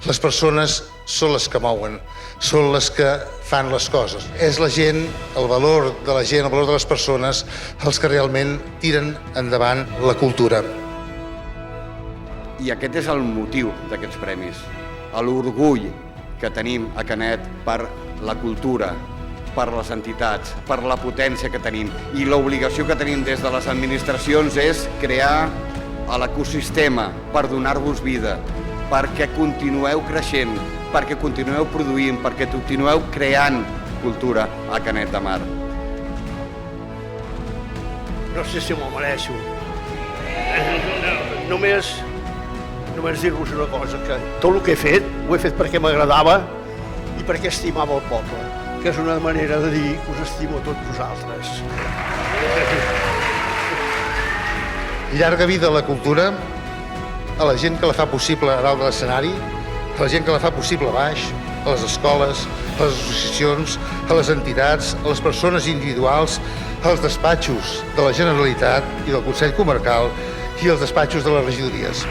Les persones són les que mouen, són les que fan les coses. És la gent, el valor de la gent, el valor de les persones, els que realment tiren endavant la cultura. I aquest és el motiu d'aquests premis, l'orgull que tenim a Canet per la cultura, per les entitats, per la potència que tenim. I l'obligació que tenim des de les administracions és crear l'ecosistema per donar-vos vida, perquè continueu creixent, perquè continueu produint, perquè continueu creant cultura a Canet de Mar. No sé si m'ho mereixo. Només dir-vos una cosa, que tot el que he fet, ho he fet perquè m'agradava i perquè estimava el poble, que és una manera de dir que us estimo a tots vosaltres. Llarga vida a la cultura, a la gent que la fa possible a dalt de l'escenari, a la gent que la fa possible a baix, a les escoles, a les associacions, a les entitats, a les persones individuals, als despatxos de la Generalitat i del Consell Comarcal i als despatxos de les regidories.